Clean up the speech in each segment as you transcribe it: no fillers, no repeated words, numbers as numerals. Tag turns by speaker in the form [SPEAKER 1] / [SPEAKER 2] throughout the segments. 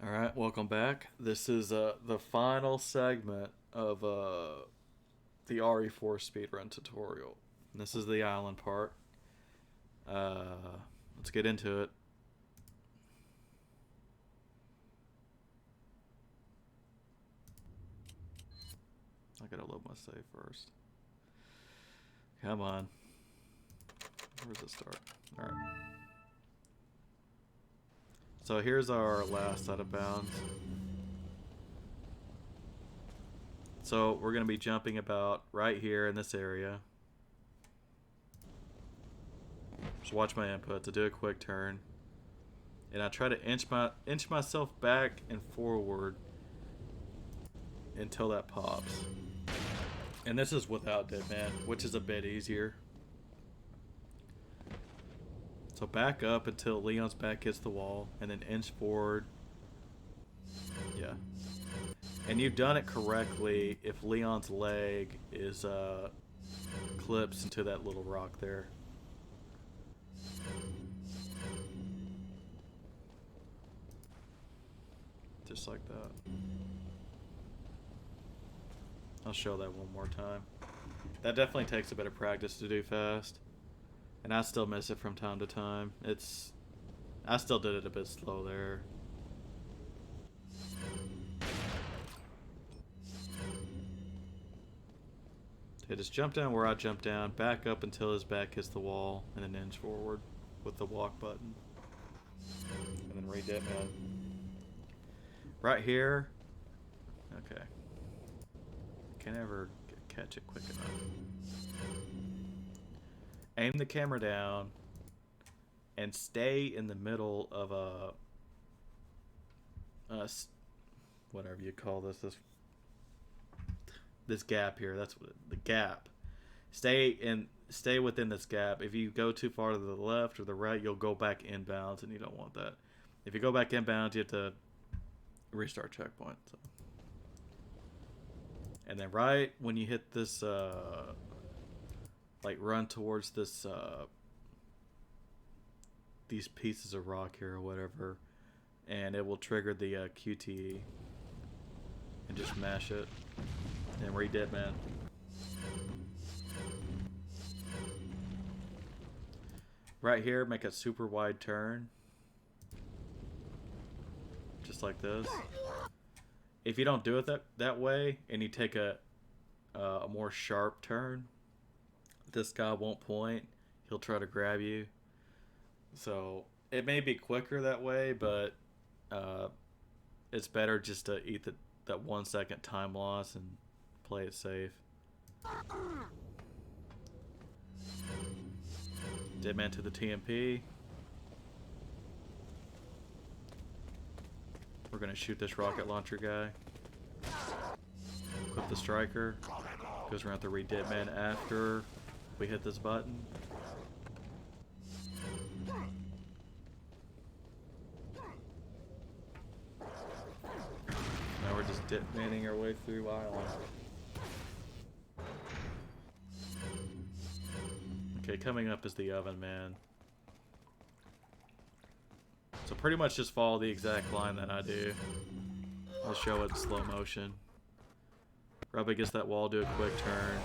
[SPEAKER 1] All right, welcome back. This is the final segment of the RE4 speedrun tutorial. And this is the island part. Let's get into it. I gotta load my save first. Come on. Where does it start? All right. So here's our last set of bounds. So we're going to be jumping about right here in this area. Just watch my input to do a quick turn. And I try to inch myself back and forward until that pops. And this is without Dead Man, which is a bit easier. So back up until Leon's back hits the wall, and then inch forward. Yeah. And you've done it correctly if Leon's leg is clips into that little rock there. Just like that. I'll show that one more time. That definitely takes a bit of practice to do fast. And I still miss it from time to time. I still did it a bit slow there. Okay, just jump down where I jump down, back up until his back hits the wall, and then inch forward with the walk button. And then read that, man. Right here. Okay. Can't ever catch it quick enough. Aim the camera down and stay in the middle of whatever you call this gap here. That's what the gap. Stay within this gap. If you go too far to the left or the right, you'll go back inbounds, and you don't want that. If you go back inbounds, you have to restart checkpoint. So. And then right when you hit this like run towards this these pieces of rock here or whatever, and it will trigger the QTE, and just mash it and read Dead Man. Right here, make a super wide turn, just like this. If you don't do it that way and you take a more sharp turn, this guy won't point. He'll try to grab you. So it may be quicker that way, but it's better just to eat that 1 second time loss and play it safe. Dead Man to the TMP. We're gonna shoot this rocket launcher guy. Equip the striker. Because we're gonna have to read Dead Man after we hit this button. Now we're just detonating our way through Island. Okay, coming up is the Oven Man. So pretty much just follow the exact line that I do. I'll show it in slow motion. Rub against that wall, do a quick turn.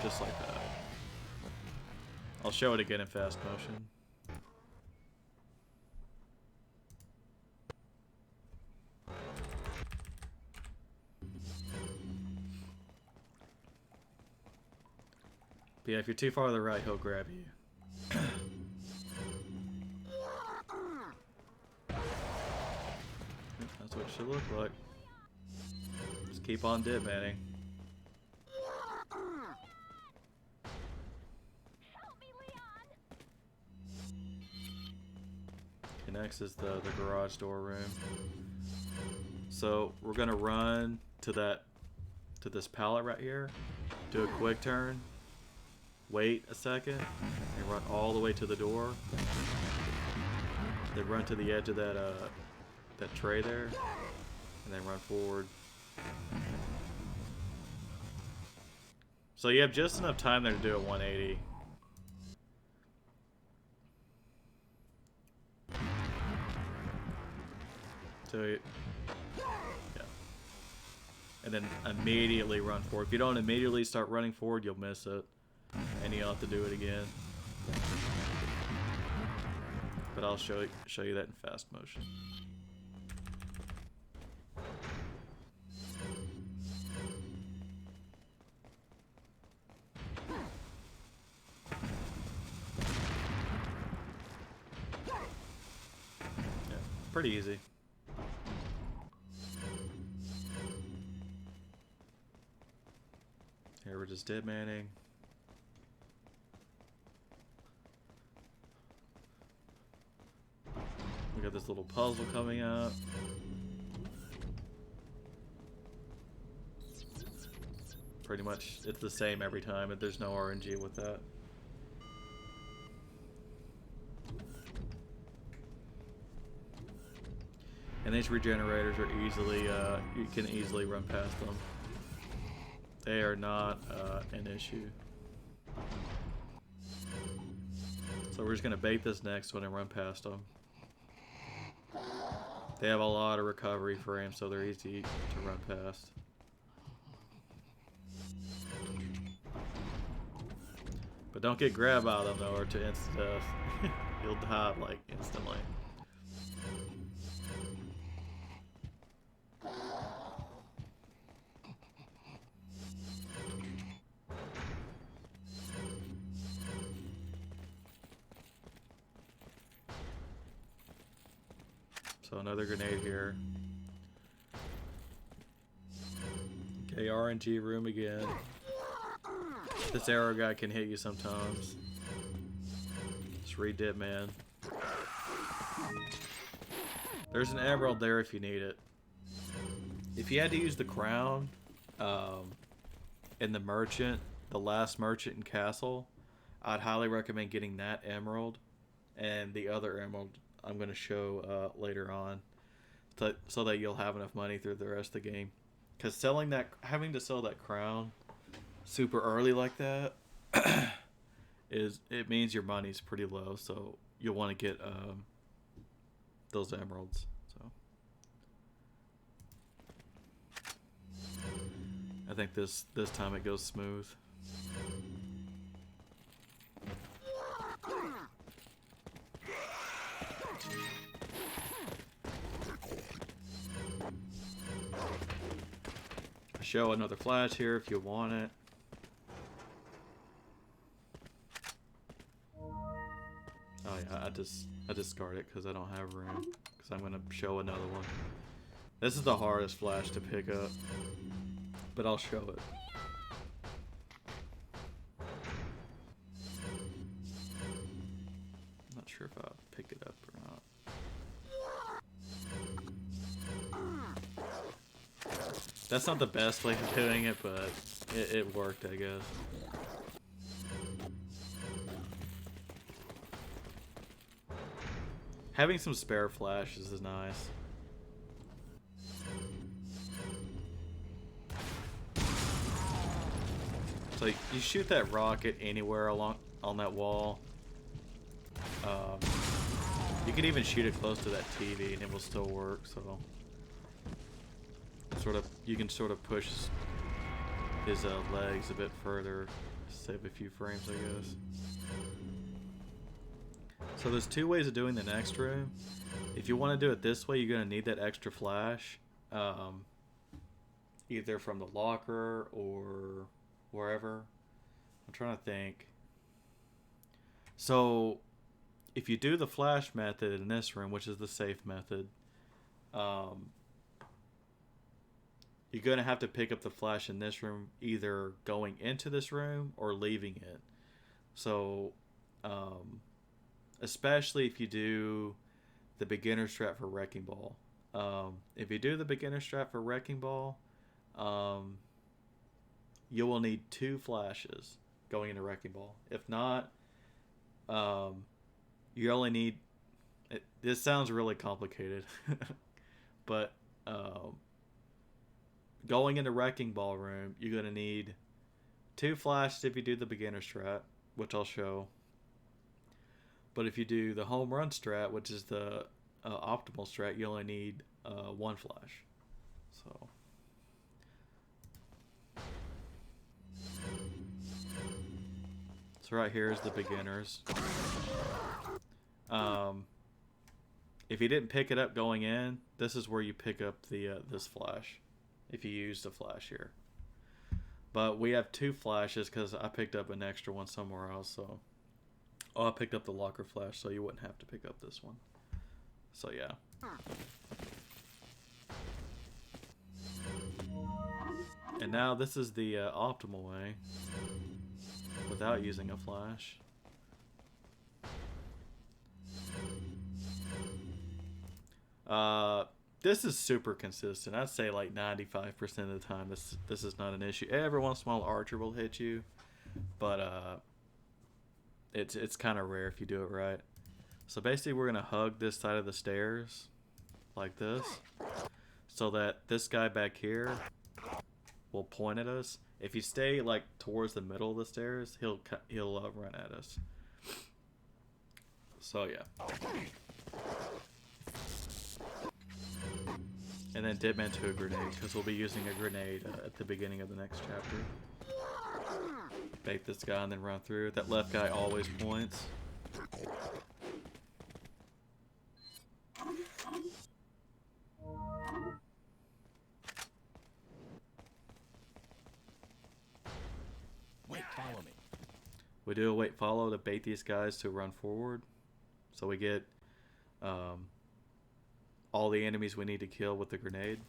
[SPEAKER 1] Just like that. I'll show it again in fast motion. But yeah, if you're too far to the right, he'll grab you. That's what it should look like. Just keep on dead manning. Okay, next is the garage door room. So we're gonna run to this pallet right here. Do a quick turn. Wait a second and run all the way to the door. Then run to the edge of that tray there, and then run forward. So you have just enough time there to do a 180. So, yeah. And then immediately run forward. If you don't immediately start running forward, you'll miss it. And you'll have to do it again. But I'll show you that in fast motion. Yeah, pretty easy. Here we're just dead manning. We got this little puzzle coming up. Pretty much, it's the same every time, but there's no RNG with that. And these regenerators are easily, you can easily run past them. They are not an issue. So we're just going to bait this next one and run past them. They have a lot of recovery frames, so they're easy to run past. But don't get grabbed by them though, or to instant death. You'll die like instantly. So another grenade here. Okay, RNG room again. This arrow guy can hit you sometimes. Just read it, man. There's an emerald there if you need it. If you had to use the crown in the merchant, the last merchant in castle, I'd highly recommend getting that emerald and the other emerald I'm going to show later on, so that you'll have enough money through the rest of the game. Because having to sell that crown super early like that it means your money's pretty low, so you'll want to get those emeralds. So I think this time it goes smooth. Show another flash here if you want it. Oh yeah, I discard it because I don't have room, because I'm gonna show another one. This is the hardest flash to pick up, but I'll show it. Not sure if I'll pick it up or not. That's not the best way of doing it, but it worked, I guess. Having some spare flashes is nice. So you shoot that rocket anywhere along on that wall. You can even shoot it close to that TV and it will still work. So you can sort of push his legs a bit further, save a few frames, I guess. So there's two ways of doing the next room. If you want to do it this way, you're going to need that extra flash, either from the locker or wherever. I'm trying to think. So if you do the flash method in this room, which is the safe method, you're going to have to pick up the flash in this room, either going into this room or leaving it. So, especially if you do the beginner strat for Wrecking Ball. If you do the beginner strat for Wrecking Ball, you will need 2 flashes going into Wrecking Ball. If not, you only need... This sounds really complicated, but... going into Wrecking Ball room, you're going to need 2 flashes if you do the beginner strat, which I'll show. But if you do the home run strat, which is the optimal strat, you only need one flash. So. So right here is the beginners. If you didn't pick it up going in, this is where you pick up the this flash. If you use the flash here. But we have two flashes because I picked up an extra one somewhere else. So, oh, I picked up the locker flash, so you wouldn't have to pick up this one. So yeah. And now this is the optimal way without using a flash. This is super consistent. I'd say like 95% of the time this is not an issue. Every once in a while Archer will hit you, but it's kind of rare if you do it right. So basically we're gonna hug this side of the stairs like this, so that this guy back here will point at us. If you stay like towards the middle of the stairs, he'll run at us. So yeah. And then dip into a grenade, because we'll be using a grenade at the beginning of the next chapter. Bait this guy and then run through. That left guy always points.
[SPEAKER 2] Wait, follow me.
[SPEAKER 1] We do a wait follow to bait these guys to run forward. So we get all the enemies we need to kill with the grenade.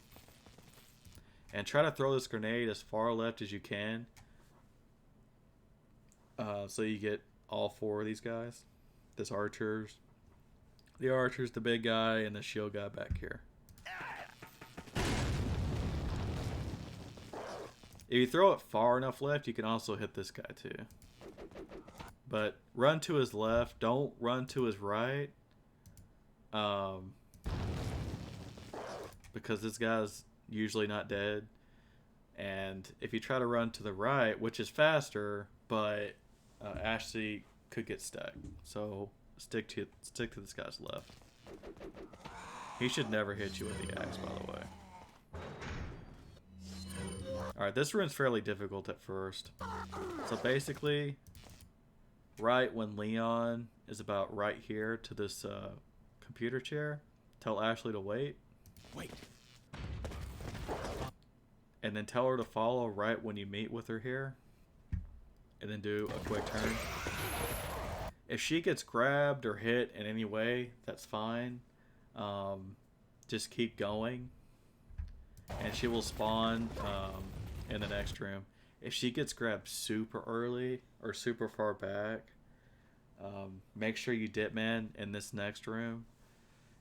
[SPEAKER 1] And try to throw this grenade as far left as you can. So you get all four of these guys. The archers, the big guy, and the shield guy back here. If you throw it far enough left, you can also hit this guy too. But run to his left. Don't run to his right. Because this guy's usually not dead. And if you try to run to the right, which is faster, but Ashley could get stuck. So stick to this guy's left. He should never hit you with the axe, by the way. Alright, this run's fairly difficult at first. So basically, right when Leon is about right here to this computer chair, tell Ashley to wait.
[SPEAKER 2] Wait.
[SPEAKER 1] And then tell her to follow right when you meet with her here. And then do a quick turn. If she gets grabbed or hit in any way, that's fine. Just keep going. And she will spawn in the next room. If she gets grabbed super early or super far back, make sure you dip man in this next room.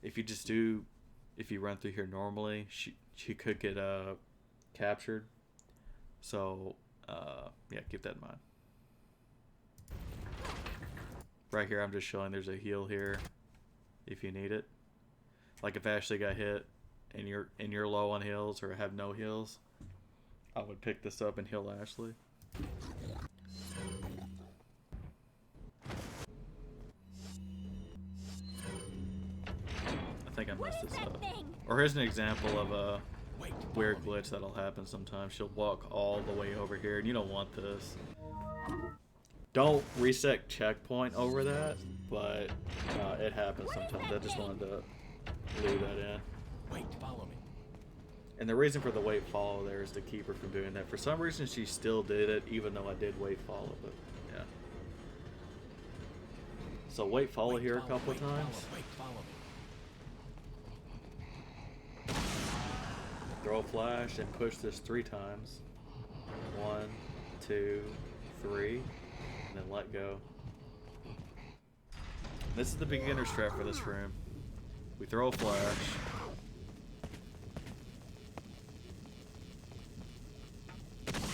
[SPEAKER 1] If you run through here normally, she could get captured. So yeah, keep that in mind. Right here, I'm just showing there's a heal here if you need it. Like if Ashley got hit and you're low on heals or have no heals, I would pick this up and heal Ashley. I think I messed this up. Or here's an example of a weird glitch that'll happen sometimes. She'll walk all the way over here, and you don't want this. Don't reset checkpoint over that, but it happens sometimes. I just wanted to leave that in.
[SPEAKER 2] Wait, follow me.
[SPEAKER 1] And the reason for the wait follow there is to keep her from doing that. For some reason, she still did it, even though I did wait follow. But yeah. So wait follow here a couple times.
[SPEAKER 2] Wait, follow me.
[SPEAKER 1] Throw a flash and push this 3 times. 1, 2, 3, and then let go. This is the beginner strat for this room. We throw a flash.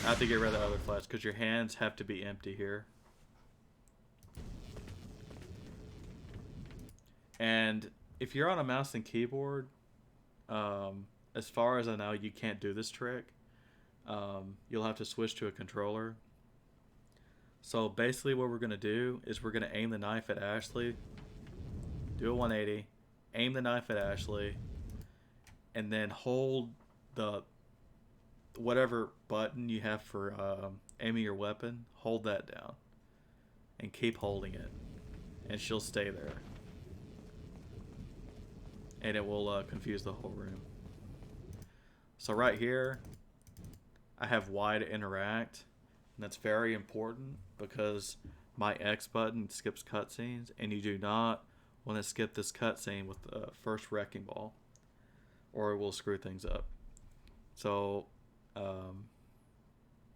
[SPEAKER 1] I have to get rid of the other flash because your hands have to be empty here. And if you're on a mouse and keyboard, as far as I know, you can't do this trick. You'll have to switch to a controller. So basically what we're going to do is we're going to aim the knife at Ashley, do a 180, aim the knife at Ashley, and then hold the whatever button you have for aiming your weapon. Hold that down, and keep holding it, and she'll stay there, and it will confuse the whole room. So right here, I have Y to interact, and that's very important because my X button skips cutscenes, and you do not want to skip this cutscene with the first wrecking ball, or it will screw things up. So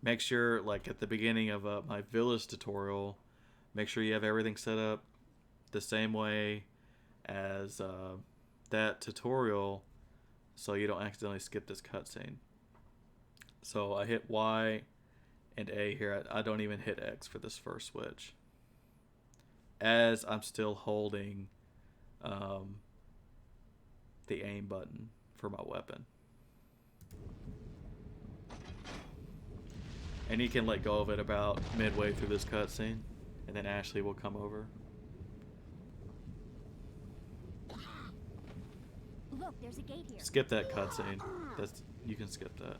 [SPEAKER 1] make sure, like at the beginning of my village tutorial, make sure you have everything set up the same way as that tutorial, so you don't accidentally skip this cutscene. So I hit Y and A here. I don't even hit X for this first switch, as I'm still holding the aim button for my weapon. And you can let go of it about midway through this cutscene, and then Ashley will come over.
[SPEAKER 3] Look, there's a gate here.
[SPEAKER 1] Skip that cutscene. You can skip that.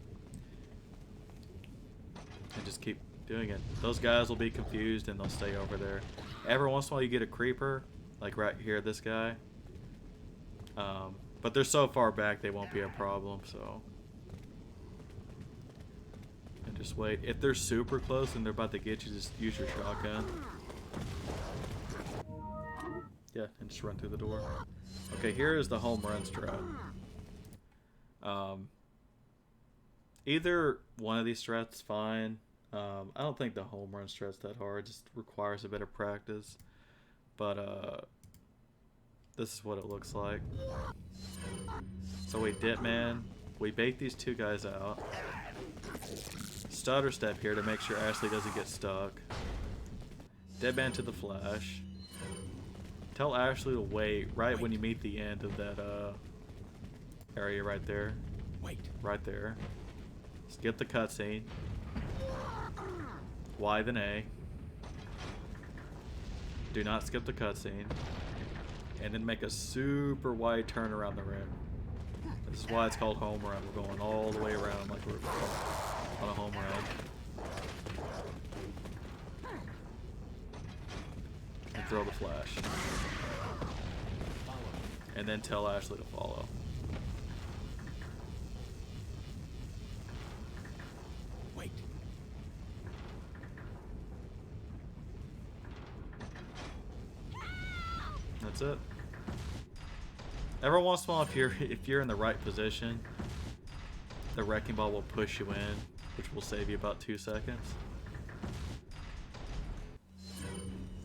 [SPEAKER 1] And just keep doing it. Those guys will be confused and they'll stay over there. Every once in a while you get a creeper, like right here, this guy. But they're so far back they won't be a problem, so. And just wait. If they're super close and they're about to get you, just use your shotgun. Yeah, and just run through the door. Okay, here is the home run strat. Either one of these strats fine. I don't think the home run strat's that hard. It just requires a bit of practice. But this is what it looks like. So we dip man. We bait these two guys out. Stutter step here to make sure Ashley doesn't get stuck. Dead man to the flash. Tell Ashley to wait right when you meet the end of that area right there.
[SPEAKER 2] Wait.
[SPEAKER 1] Right there. Skip the cutscene. Y then A. Do not skip the cutscene. And then make a super wide turn around the rim. This is why it's called home run. We're going all the way around like we're on a home run. And throw the flash. And then tell Ashley to follow.
[SPEAKER 2] Wait.
[SPEAKER 1] That's it. Every once in a while, if you're in the right position, the wrecking ball will push you in, which will save you about 2 seconds.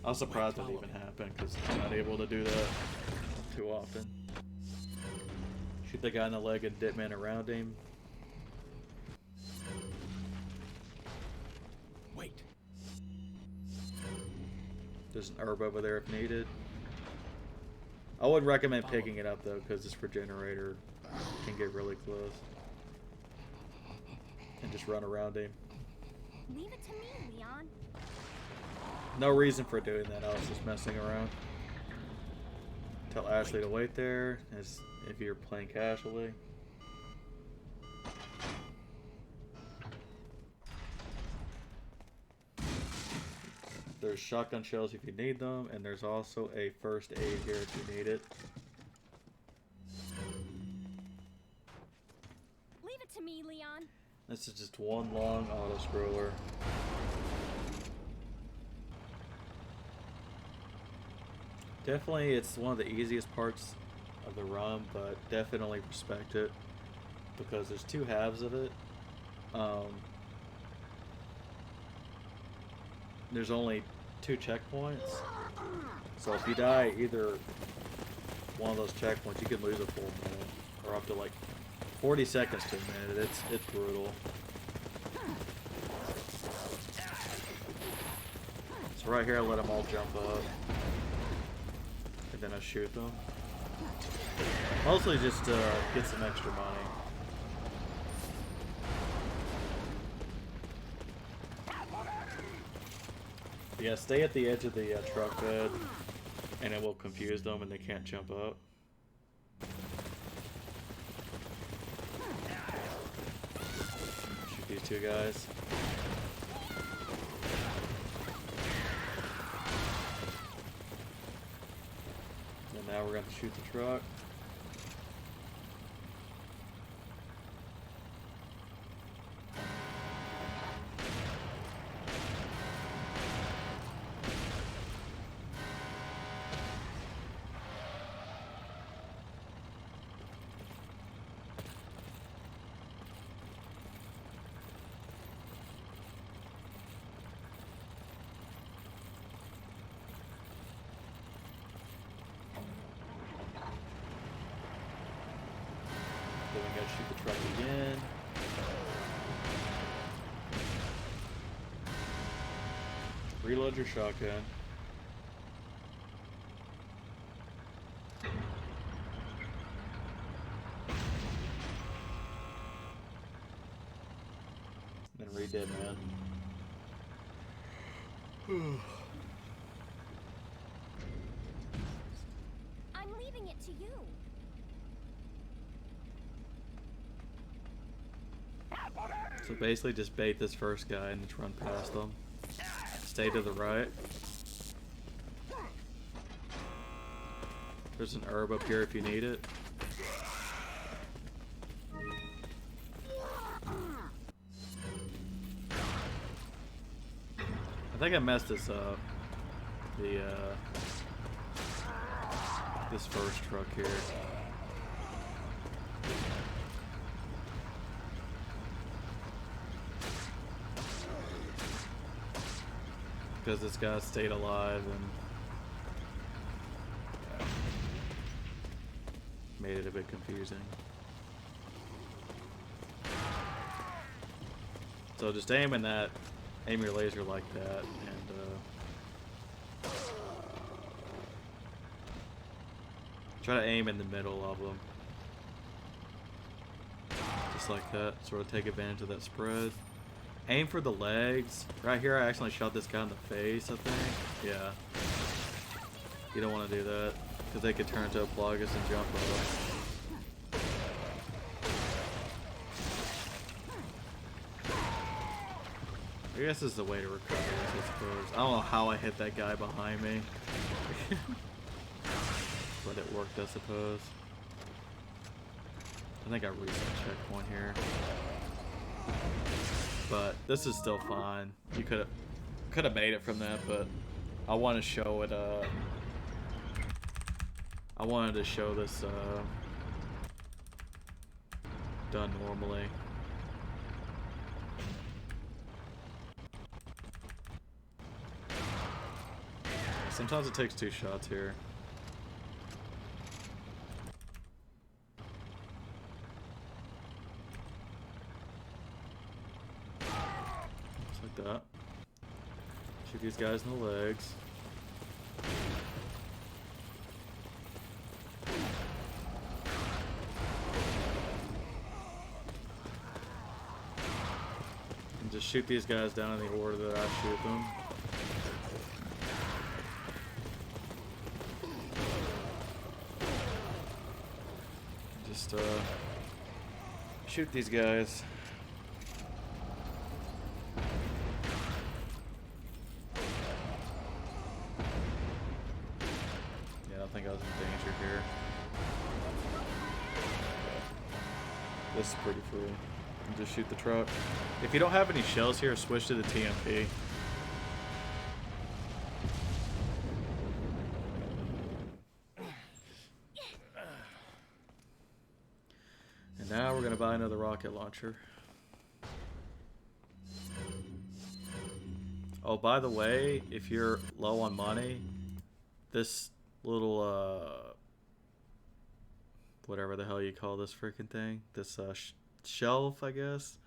[SPEAKER 1] I was surprised that even happened because I'm not able to do that too often. Shoot the guy in the leg and dip man around him.
[SPEAKER 2] Wait.
[SPEAKER 1] There's an herb over there if needed. I would recommend picking it up though, because this regenerator can get really close. And just run around him.
[SPEAKER 3] Leave it to me, Leon.
[SPEAKER 1] No reason for doing that, I was just messing around. Tell Ashley to wait there, as if you're playing casually. There's shotgun shells if you need them, and there's also a first aid here if you need it.
[SPEAKER 3] Leave it to me, Leon.
[SPEAKER 1] This is just one long auto-scroller. Definitely, it's one of the easiest parts of the run, but definitely respect it because there's two halves of it. There's only 2 checkpoints, so if you die either one of those checkpoints, you can lose a full minute, or up to like 40 seconds to a minute. It's brutal. So right here, I let them all jump up, and then I shoot them. Mostly just to get some extra money. Yeah, stay at the edge of the truck bed, and it will confuse them, and they can't jump up. two guys. And now we're going to shoot the truck. Then we gotta shoot the truck again. Reload your shotgun. Then re-dead, man.
[SPEAKER 3] I'm leaving it to you.
[SPEAKER 1] So basically just bait this first guy and just run past them. Stay to the right. There's an herb up here if you need it. I think I messed this up. This first truck here. Because this guy stayed alive and made it a bit confusing. So just aim your laser like that, and try to aim in the middle of them. Just like that, sort of take advantage of that spread. Aim for the legs. Right here I accidentally shot this guy in the face, I think. Yeah. You don't want to do that, because they could turn into a Plagas and jump up. I guess this is the way to recover this, I suppose. I don't know how I hit that guy behind me. But it worked, I suppose. I think I reset checkpoint here. But this is still fine. You could have made it from that, but I want to show it. I wanted to show this done normally. Sometimes it takes 2 shots here. That. Shoot these guys in the legs. And just shoot these guys down in the order that I shoot them. Just shoot these guys. I think I was in danger here. This is pretty free. And just shoot the truck. If you don't have any shells here, switch to the TMP. And now we're gonna buy another rocket launcher. Oh, by the way, if you're low on money, this little whatever the hell you call this freaking thing, this shelf, I guess,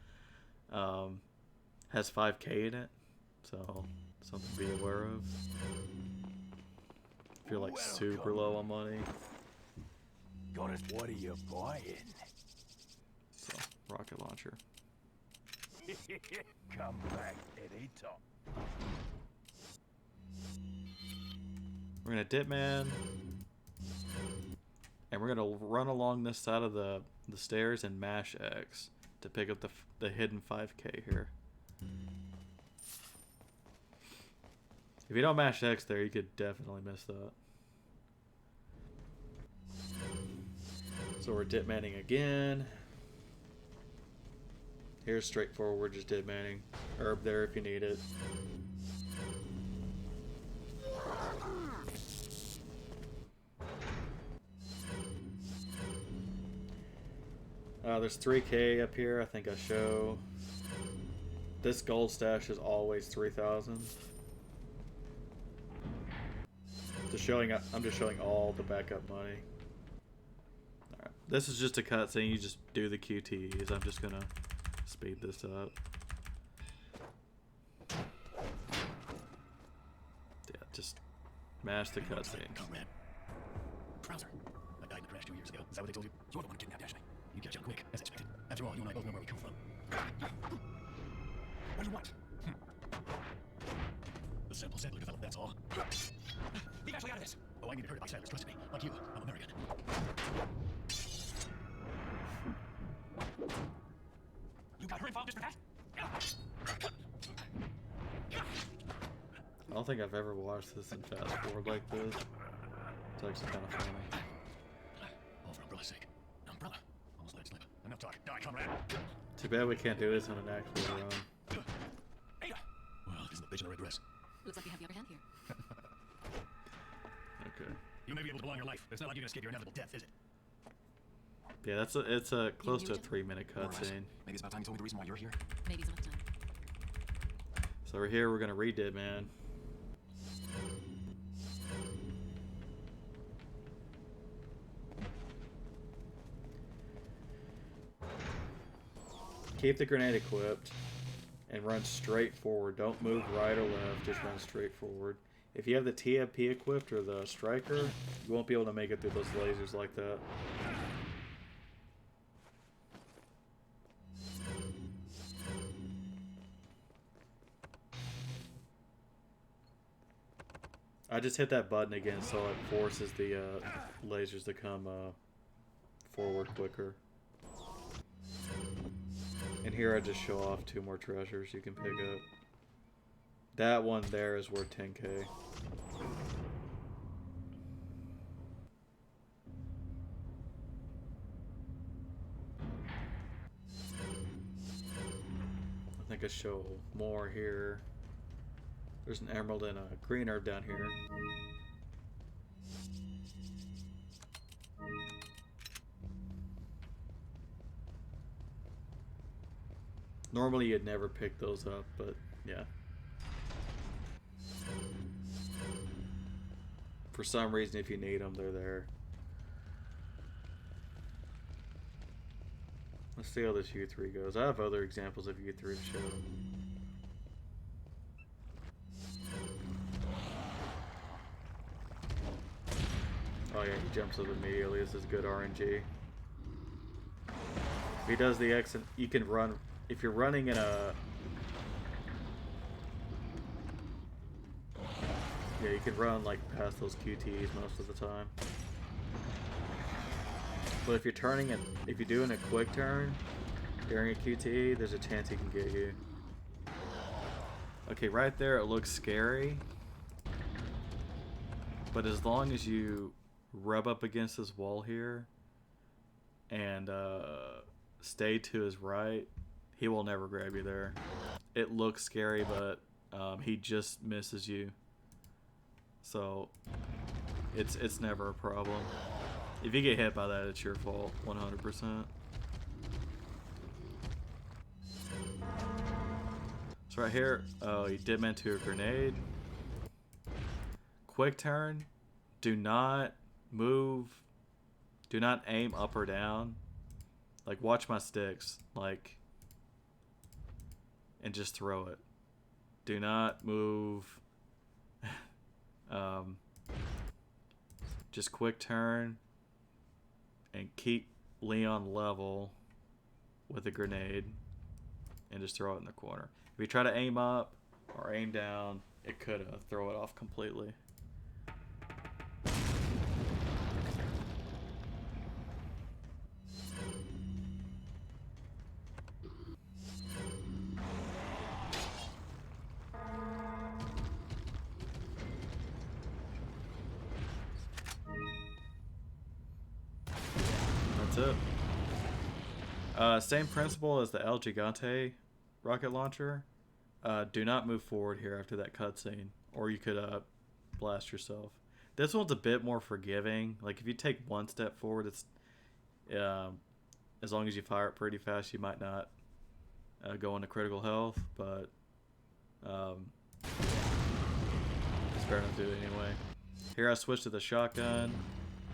[SPEAKER 1] has 5K in it, so something to be aware of if you're like super low on money.
[SPEAKER 2] What are you buying?
[SPEAKER 1] So rocket launcher.
[SPEAKER 2] Come back anytime.
[SPEAKER 1] We're gonna dip man, and we're gonna run along this side of the stairs and mash X. to pick up the hidden 5K here. If you don't mash X there, you could definitely miss that. So we're dip manning again. Here's straightforward, just dip manning. Herb there if you need it. There's 3K up here, I think I show. This gold stash is always 3,000. I'm just showing all the backup money. Alright, this is just a cutscene, you just do the QTEs. I'm just gonna speed this up. Yeah, just mash the cutscene.
[SPEAKER 4] Comrade. Trouser. I died in a crash 2 years ago. Is that what they told you? You're the one who kidnapped Ashley. You catch up quick, as expected. After all, you and I both know where we come from. What do you want? The sample sampler developed, that's all. Leave Ashley out of this! Oh, I need to hurt it by sailors, trust me. Like you, I'm American. You got her involved just for that?
[SPEAKER 1] I don't think I've ever watched this in fast forward like this. It's actually kind of funny.
[SPEAKER 4] All for Umbrella's sake. Umbrella. Almost let it slip. Enough talk. Die, comrade.
[SPEAKER 1] Too bad we can't do this on an actual run.
[SPEAKER 4] Ada! Well, isn't the bitch in a red dress?
[SPEAKER 5] Looks like you have the upper hand here.
[SPEAKER 1] Okay.
[SPEAKER 4] You may be able to prolong your life, but it's not like you're gonna escape your inevitable death, is it?
[SPEAKER 1] Yeah, it's a close to a 3-minute cutscene.
[SPEAKER 4] Maybe it's about time you told me the reason why you're here.
[SPEAKER 5] Maybe some other time.
[SPEAKER 1] So we're here, we're gonna redid, man. Keep the grenade equipped and run straight forward. Don't move right or left, just run straight forward. If you have the TFP equipped or the striker, you won't be able to make it through those lasers like that. I just hit that button again so it forces the lasers to come forward quicker. And here I just show off 2 more treasures you can pick up. That one there is worth 10K. I think I show more here. There's an emerald and a green herb down here. Normally you'd never pick those up, but yeah. For some reason, if you need them, they're there. Let's see how this U3 goes. I have other examples of U3 to show. Oh yeah, he jumps up immediately. This is good RNG. If he does the X, you can run. If you're running in a... Yeah, you can run like past those QTEs most of the time. But if you're turning it, if you're doing a quick turn during a QTE, there's a chance he can get you. Okay, right there it looks scary. But as long as you rub up against this wall here and stay to his right, he will never grab you there. It looks scary, but he just misses you. So it's never a problem. If you get hit by that, it's your fault, 100%. So right here, oh, he dip into a grenade. Quick turn. Do not move. Do not aim up or down. Like, watch my sticks. Like, and just throw it. Do not move. Just quick turn and keep Leon level with a grenade and just throw it in the corner. If you try to aim up or aim down, it could throw it off completely. Same principle as the El Gigante rocket launcher. Do not move forward here after that cutscene, or you could blast yourself. This one's a bit more forgiving. Like if you take one step forward, it's as long as you fire it pretty fast, you might not go into critical health, but it's better not to do it anyway. Here I switch to the shotgun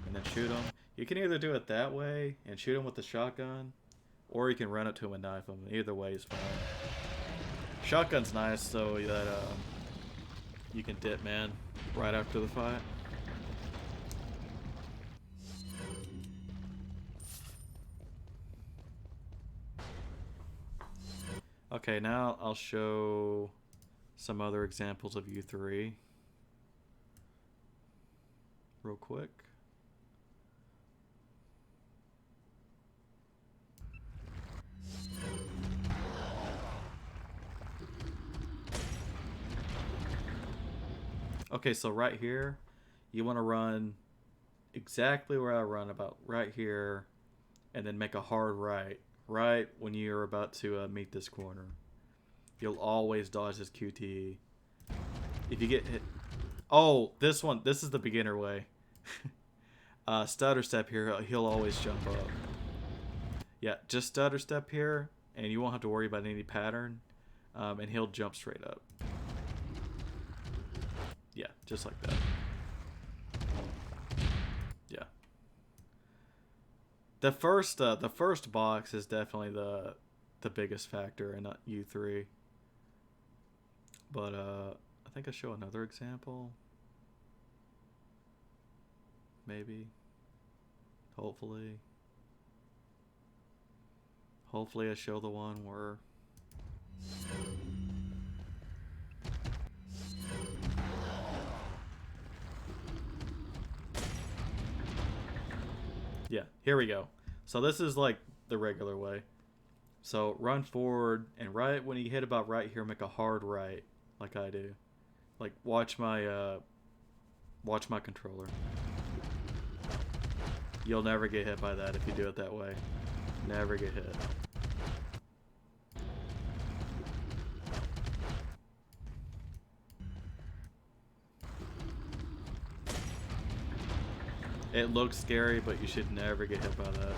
[SPEAKER 1] and then shoot him. You can either do it that way and shoot him with the shotgun, or you can run up to him and knife him. Either way is fine. Shotgun's nice so that you can dip man right after the fight. Okay, now I'll show some other examples of U3 real quick. Okay, so right here, you want to run exactly where I run, about right here, and then make a hard right when you're about to meet this corner. You'll always dodge this QTE. If you get hit... Oh, this is the beginner way. Stutter step here, he'll always jump up. Yeah, just stutter step here, and you won't have to worry about any pattern, and he'll jump straight up. Yeah, just like that. Yeah. The first box is definitely the biggest factor in U3. But I think I show another example. Maybe. Hopefully. Hopefully I show the one where yeah, here we go. So this is like the regular way. So run forward, and right when you hit about right here, make a hard right, like I do. Like watch my controller. You'll never get hit by that if you do it that way. Never get hit. It looks scary, but you should never get hit by that.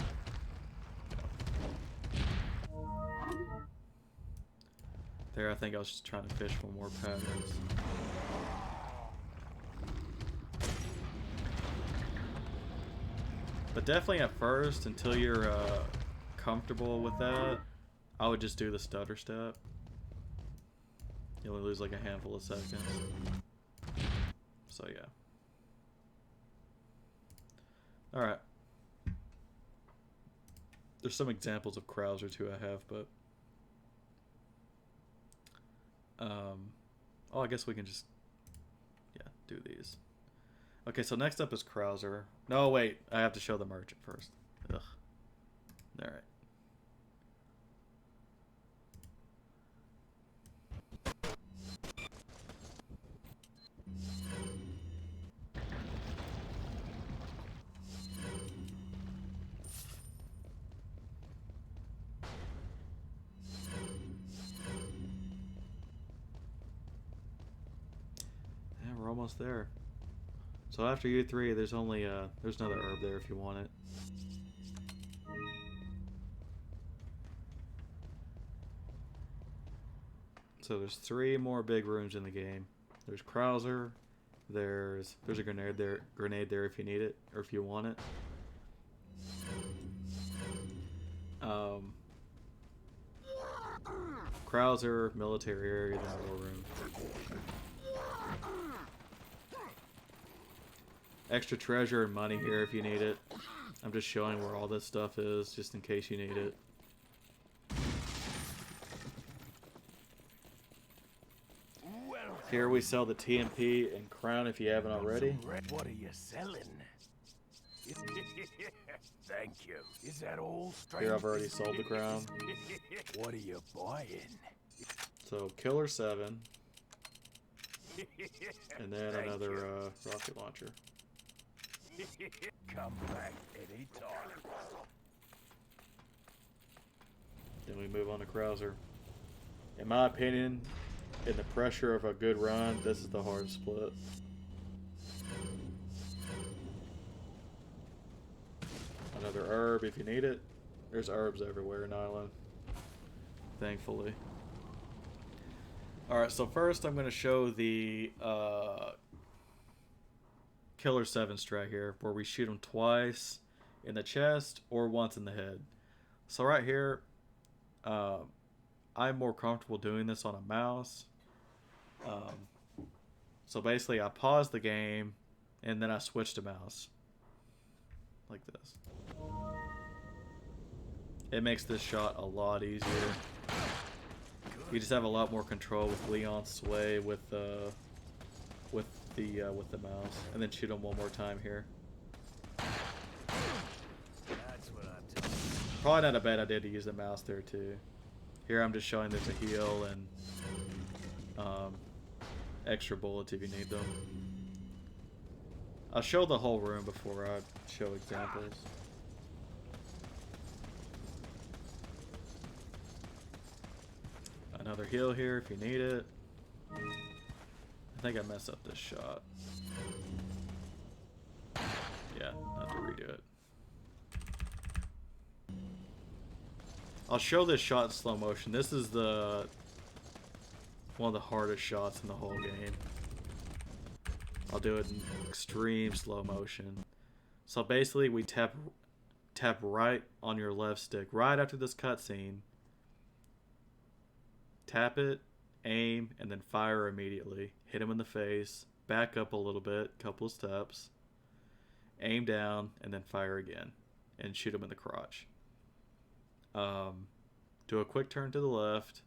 [SPEAKER 1] There, I think I was just trying to fish for more patterns. But definitely at first, until you're comfortable with that, I would just do the stutter step. You only lose like a handful of seconds. So yeah. Alright. There's some examples of Krauser too I have, but oh, I guess we can just do these. Okay, so next up is Krauser. No, wait, I have to show the merchant first. Ugh. Alright. Yeah, we're almost there. So after U3, there's only there's another herb there if you want it. So there's 3 more big rooms in the game. There's Krauser. There's a grenade there if you need it or if you want it. Krauser, military area, then war room. Extra treasure and money here if you need it. I'm just showing where all this stuff is, just in case you need it. Here we sell the TMP and crown if you haven't already.
[SPEAKER 2] What are you selling? Thank you. Is that all?
[SPEAKER 1] Here I've already sold the crown.
[SPEAKER 2] What are you buying?
[SPEAKER 1] So Killer 7. And then another rocket launcher.
[SPEAKER 2] Come back anytime.
[SPEAKER 1] move on to Krauser. In my opinion, in the pressure of a good run, this is the hardest split. Another herb if you need it. There's herbs everywhere in Island, thankfully. Alright, so first I'm going to show the Killer 7 strat here, where we shoot him twice in the chest or once in the head. So right here, I'm more comfortable doing this on a mouse. So basically I pause the game and then I switch to mouse. Like this. It makes this shot a lot easier. You just have a lot more control with Leon's sway with the mouse, and then shoot him one more time here.
[SPEAKER 2] That's what I'm talking.
[SPEAKER 1] Probably not a bad idea to use the mouse there too. Here I'm just showing there's a heal and extra bullets if you need them. I'll show the whole room before I show examples. Another heal here if you need it. I think I messed up this shot. Yeah, I have to redo it. I'll show this shot in slow motion. This is one of the hardest shots in the whole game. I'll do it in extreme slow motion. So basically we tap right on your left stick right after this cutscene. Tap it, aim, and then fire immediately. Hit him in the face, back up a little bit, couple of steps, aim down, and then fire again, and shoot him in the crotch. Do a quick turn to the left,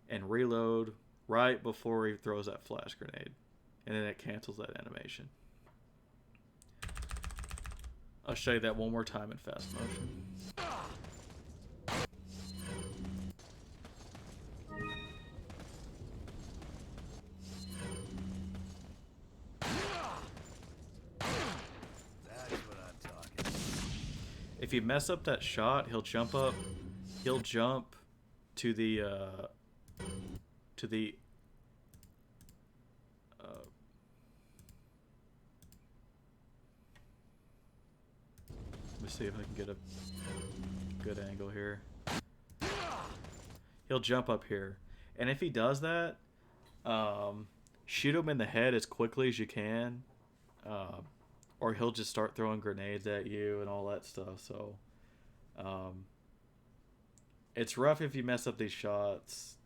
[SPEAKER 1] and reload right before he throws that flash grenade, and then it cancels that animation. I'll show you that one more time in fast motion. If you mess up that shot, he'll jump up. He'll jump to the let me see if I can get a good angle here. He'll jump up here, and if he does that, shoot him in the head as quickly as you can. Or he'll just start throwing grenades at you and all that stuff. So, it's rough if you mess up these shots.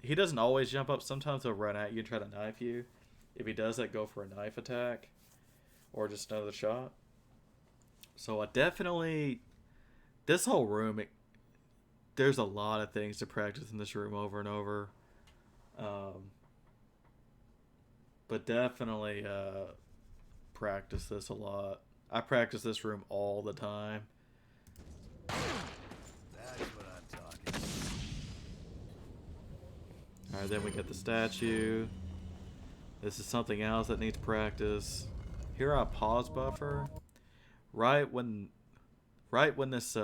[SPEAKER 1] He doesn't always jump up. Sometimes he'll run at you and try to knife you. If he does that, go for a knife attack. Or just another shot. So I definitely... This whole room, there's a lot of things to practice in this room over and over. But definitely... practice this a lot. I practice this room all the time.
[SPEAKER 2] That's what I'm talking.
[SPEAKER 1] Alright, then we get the statue. This is something else that needs practice. Here I pause buffer. Right when this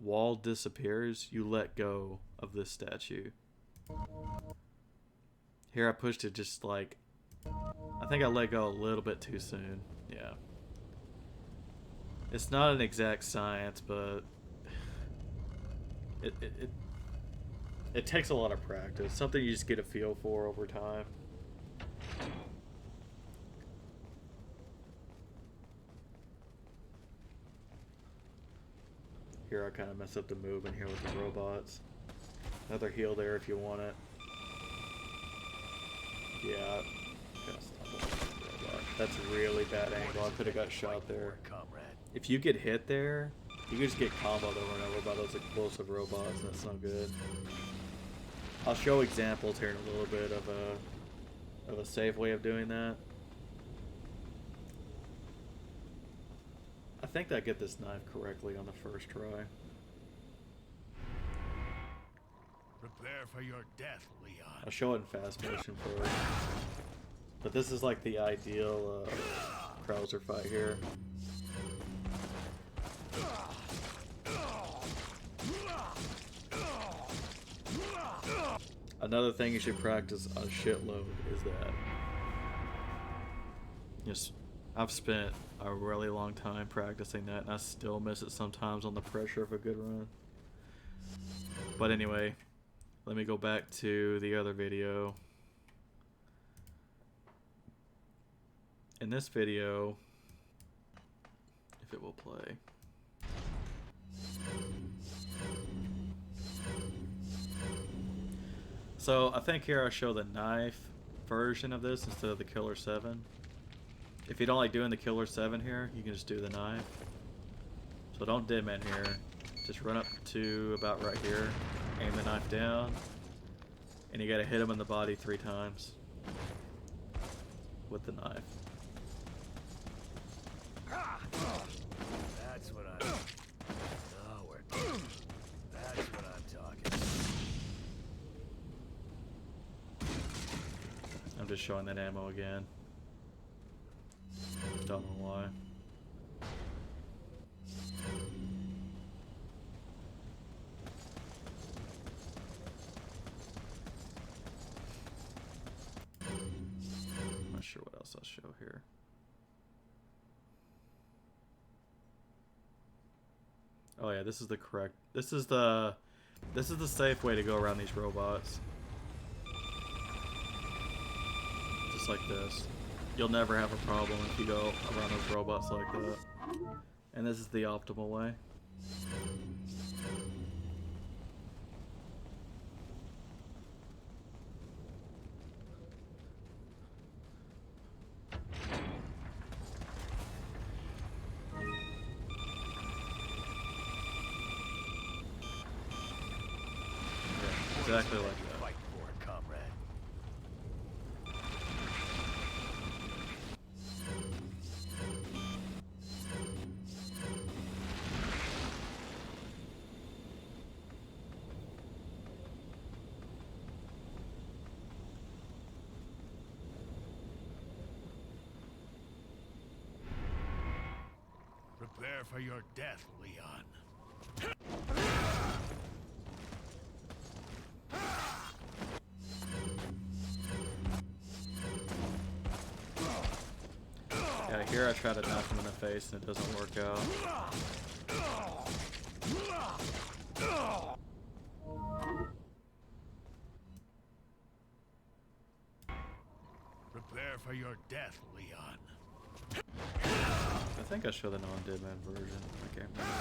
[SPEAKER 1] wall disappears, you let go of this statue. Here I pushed it just like... I think I let go a little bit too soon. Yeah. It's not an exact science, but it takes a lot of practice. Something you just get a feel for over time. Here I kind of mess up the movement here with the robots. Another heal there if you want it. Yeah. That's a really bad angle. I could have got shot there. If you get hit there, you can just get comboed over and over by those explosive robots. That's not good. I'll show examples here in a little bit of a safe way of doing that. I think I get this knife correctly on the first try.
[SPEAKER 2] Prepare for your death, Leon.
[SPEAKER 1] I'll show it in fast motion first. But this is like the ideal Krauser fight here. Another thing you should practice a shitload is that. Just, I've spent a really long time practicing that, and I still miss it sometimes on the pressure of a good run. But anyway, let me go back to the other video. In this video, if it will play. So I think here I show the knife version of this instead of the Killer 7. If you don't like doing the Killer 7 here, you can just do the knife. So don't dim in here. Just run up to about right here, aim the knife down, and you gotta hit him in the body 3 times with the knife.
[SPEAKER 2] That's what I'm... Oh, we're... That's what I'm talking.
[SPEAKER 1] I'm just showing that ammo again. Don't know why. I'm not sure what else I'll show here. Oh yeah, this is the correct. This is the safe way to go around these robots. Just like this. You'll never have a problem if you go around those robots like that. And this is the optimal way. Yeah, exactly like that.
[SPEAKER 2] Fight for it, comrade. Prepare for your death, Leon.
[SPEAKER 1] Yeah, here I try to knock him in the face and it doesn't work out.
[SPEAKER 2] Prepare for your death, Leon.
[SPEAKER 1] I think I show the non-dead man version. I can't remember.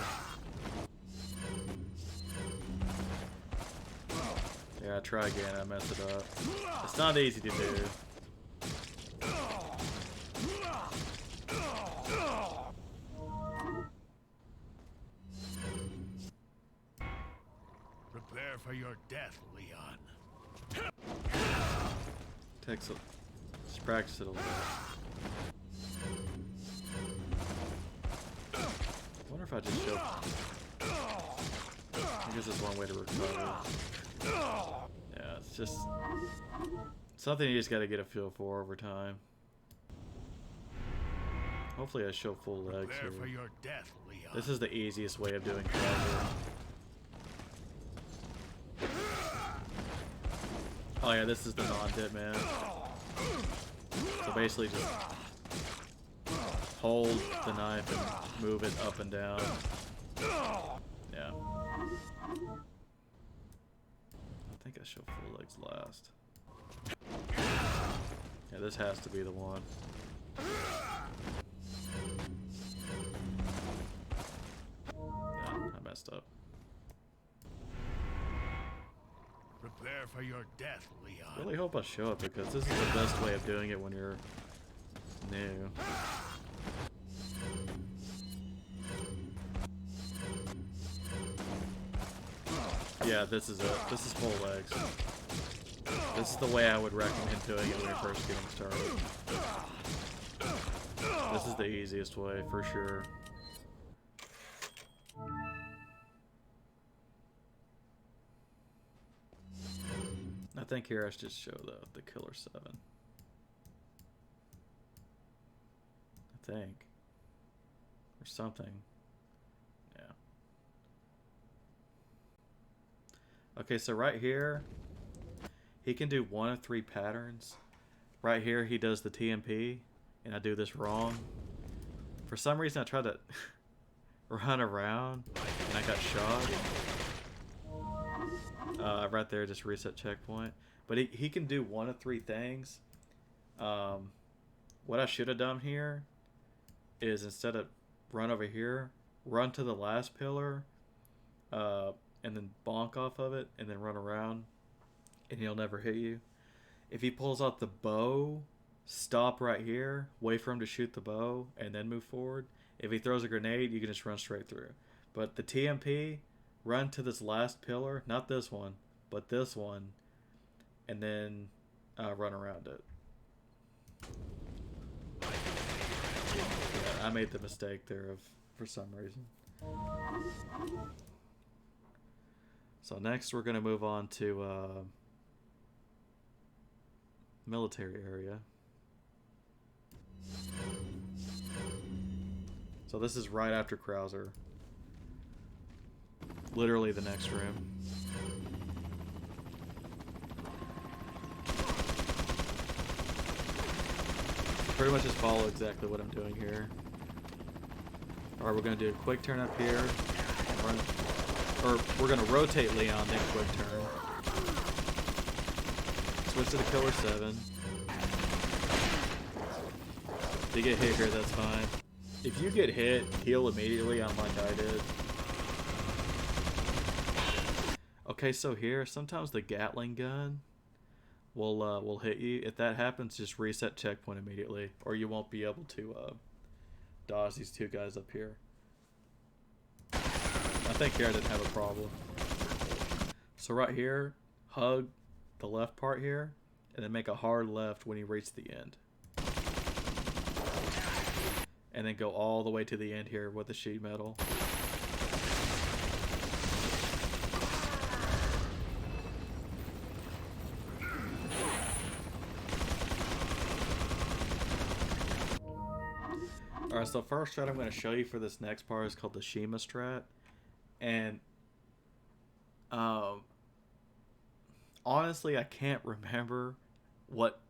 [SPEAKER 1] Yeah, try again. I messed it up. It's not easy to do.
[SPEAKER 2] Prepare for your death, Leon.
[SPEAKER 1] Takes a, just practice it a little. I wonder if I just show. I guess it's one way to recover. Yeah, it's just something you just got to get a feel for over time. Hopefully I show full legs
[SPEAKER 2] Prepare
[SPEAKER 1] here.
[SPEAKER 2] for your death, Leon.
[SPEAKER 1] This is the easiest way of doing cover. Oh yeah, this is the non-dead man. So basically just hold the knife and move it up and down. Yeah. I think I show full legs last. Yeah, this has to be the one. Yeah, I messed up.
[SPEAKER 2] Prepare for your death, Leon.
[SPEAKER 1] Really hope I show it because this is the best way of doing it when you're new. Yeah, this is it. This is full legs. This is the way I would recommend doing it when you're first getting started. This is the easiest way for sure. I think here I should just show the Killer 7. I think. Or something. Yeah. Okay, so right here, he can do one of three patterns. Right here, he does the TMP, and I do this wrong. For some reason, I tried to run around, and I got shot. Right there, just reset checkpoint. But he can do one of three things. What I should have done here is instead of run over here, run to the last pillar, and then bonk off of it, and then run around, and he'll never hit you. If he pulls out the bow, stop right here, wait for him to shoot the bow, and then move forward. If he throws a grenade, you can just run straight through. But the TMP, run to this last pillar, not this one, but this one, and then run around it. Yeah, I made the mistake there for some reason. So next we're going to move on to military area. So this is right after Krauser. Literally the next room. Pretty much just follow exactly what I'm doing here. Alright, we're going to do a quick turn up here. Or we're going to rotate Leon, then quick turn. Switch to the Killer 7. If you get hit here, that's fine. If you get hit, heal immediately, unlike I did. Okay, so here, sometimes the Gatling gun will hit you. If that happens, just reset checkpoint immediately, or you won't be able to dodge these two guys up here. I think here I didn't have a problem. So right here, hug the left part here, and then make a hard left when you reach the end. And then go all the way to the end here with the sheet metal. Alright, so first strat I'm going to show you for this next part is called the Shima strat. And honestly, I can't remember what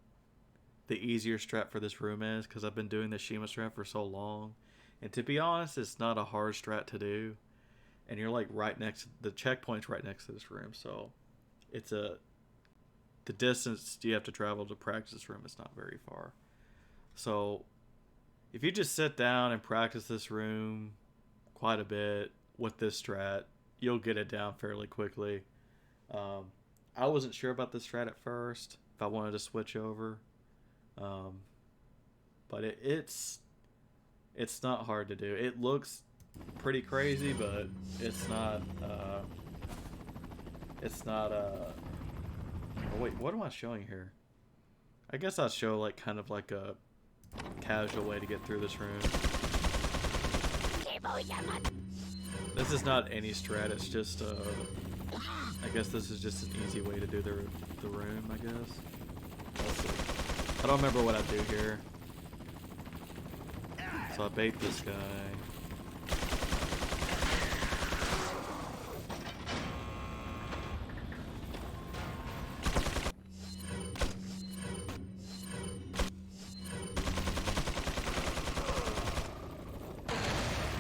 [SPEAKER 1] the easier strat for this room is, because I've been doing the Shima strat for so long. And to be honest, it's not a hard strat to do. And you're like right next, the checkpoint's right next to this room. So it's the distance you have to travel to practice this room is not very far. So if you just sit down and practice this room quite a bit with this strat, you'll get it down fairly quickly. I wasn't sure about this strat at first, if I wanted to switch over. But it's not hard to do. It looks pretty crazy, but it's not oh wait, what am I showing here? I guess I'll show like kind of like a casual way to get through this room. This is not any strat, it's just I guess this is just an easy way to do the room, I guess. Let's see. I don't remember what I do here. So I bait this guy.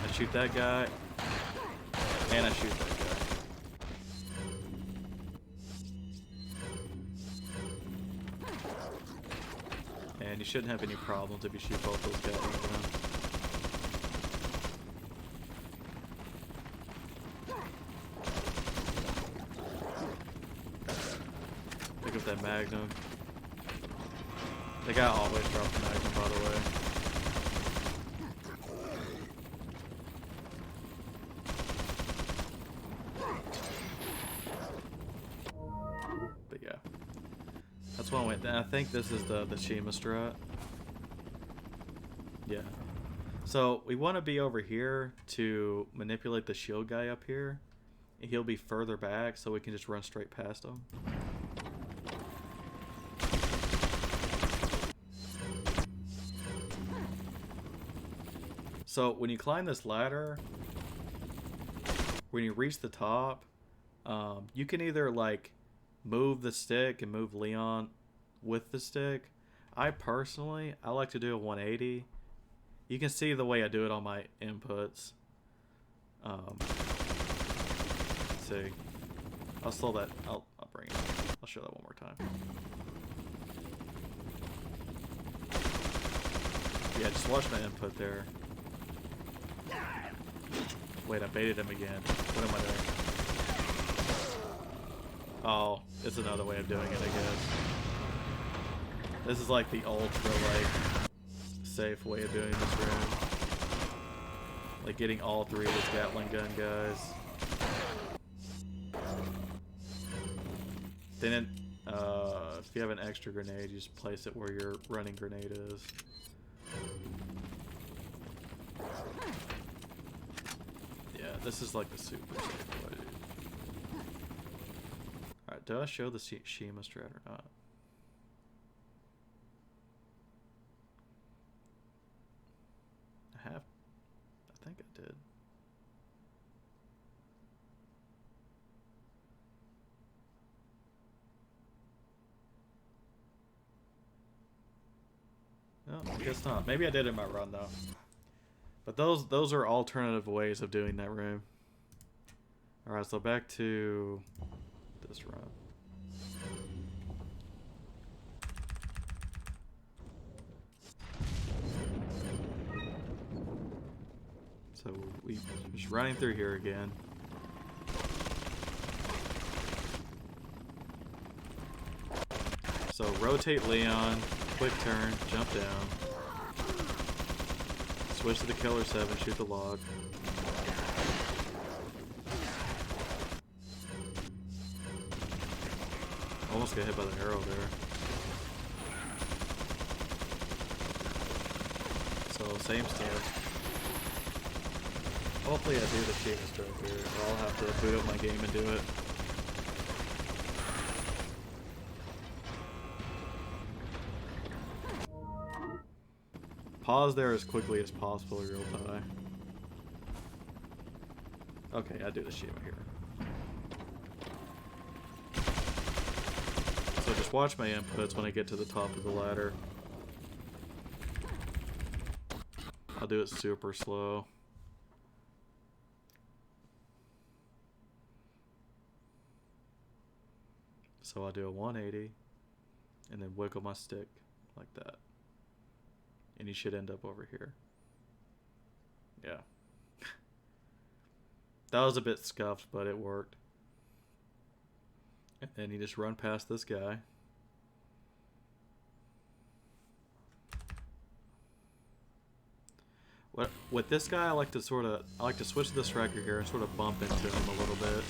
[SPEAKER 1] I shoot that guy. And I shoot that guy. And you shouldn't have any problems if you shoot both those guys around. Pick up that Magnum. The guy always drops the Magnum, by the way. But yeah. That's one way. I think this is the Shima strat. Yeah. So we want to be over here to manipulate the shield guy up here. And he'll be further back so we can just run straight past him. So when you climb this ladder, when you reach the top, you can either like move the stick and move Leon with the stick. I like to do a 180. You can see the way I do it on my inputs. Let's see. I'll slow that. I'll bring it up. I'll show that one more time. Yeah, just watch my input there. Wait, I baited him again. What am I doing? Oh, it's another way of doing it, I guess. This is like the ultra, like, safe way of doing this room. Like getting all three of his Gatling gun guys. Then, if you have an extra grenade, you just place it where your running grenade is. Yeah, this is like the super safe way. Alright, did I show the Shima strat or not? I think I did. No, I guess not. Maybe I did in my run though. But those are alternative ways of doing that room. Alright, so back to this run. So we just running through here again. So rotate Leon, quick turn, jump down. Switch to the Killer 7, shoot the log. Almost got hit by the arrow there. So same stuff. Hopefully I do the Shima stroke here, or I'll have to boot up my game and do it. Pause there as quickly as possible or you'll die. Okay, I do the Shima here. So just watch my inputs when I get to the top of the ladder. I'll do it super slow. So I'll do a 180 and then wiggle my stick like that. And you should end up over here. Yeah. That was a bit scuffed, but it worked. And then you just run past this guy. With this guy, I like to switch to this record here and sort of bump into him a little bit.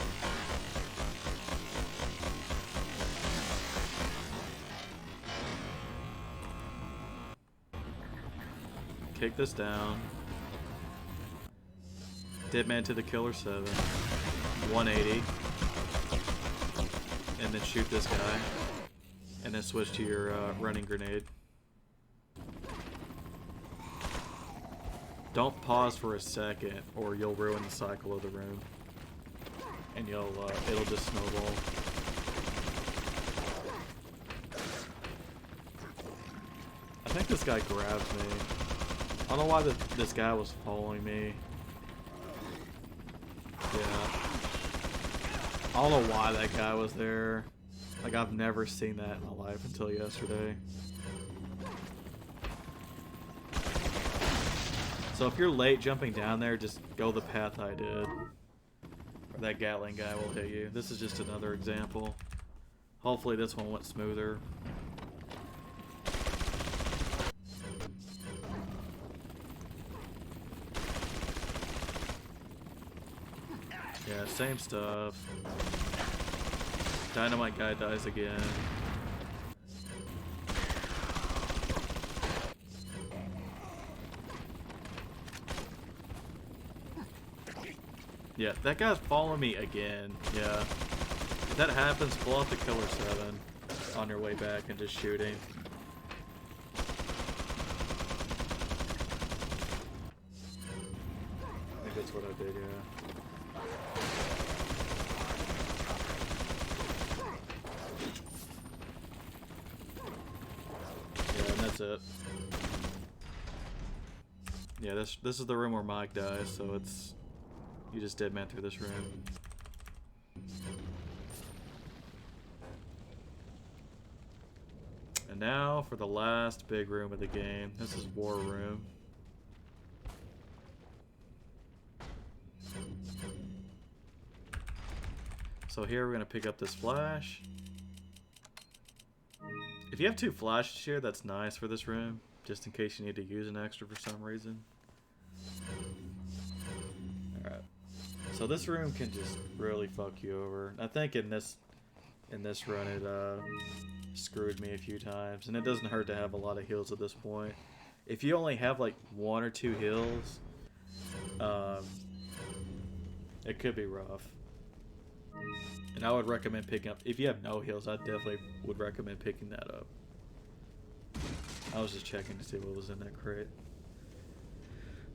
[SPEAKER 1] Kick this down. Deadman to the Killer 7. 180. And then shoot this guy. And then switch to your running grenade. Don't pause for a second or you'll ruin the cycle of the room. And it'll just snowball. I think this guy grabs me. I don't know why this guy was following me. Yeah. I don't know why that guy was there. Like, I've never seen that in my life until yesterday. So if you're late jumping down there, just go the path I did. Or that Gatling guy will hit you. This is just another example. Hopefully this one went smoother. Yeah, same stuff. Dynamite guy dies again. Yeah, that guy's following me again. Yeah. If that happens, pull out the Killer 7 on your way back and just shoot him. I think that's what I did, yeah. that's it. Yeah, this is the room where Mike dies, so it's you just dead man through this room. And now for the last big room of the game. This is War Room. So here we're gonna pick up this flash. If you have 2 flashes here, that's nice for this room, just in case you need to use an extra for some reason. Alright. So this room can just really fuck you over. I think in this run it screwed me a few times, and it doesn't hurt to have a lot of heals at this point. If you only have like 1 or 2 heals, it could be rough. And I would recommend picking up, if you have no heals, I definitely would recommend picking that up. I was just checking to see what was in that crate.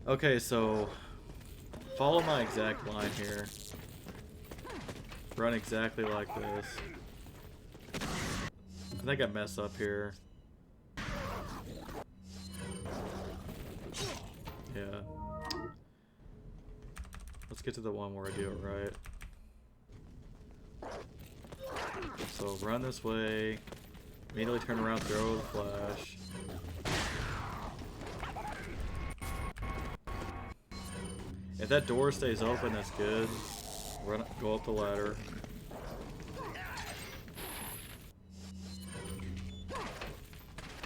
[SPEAKER 1] Okay, so follow my exact line here. Run exactly like this. I think I messed up here. Yeah. Let's get to the one where I do it right. So run this way, immediately turn around, throw the flash. If that door stays open, that's good. Run, go up the ladder.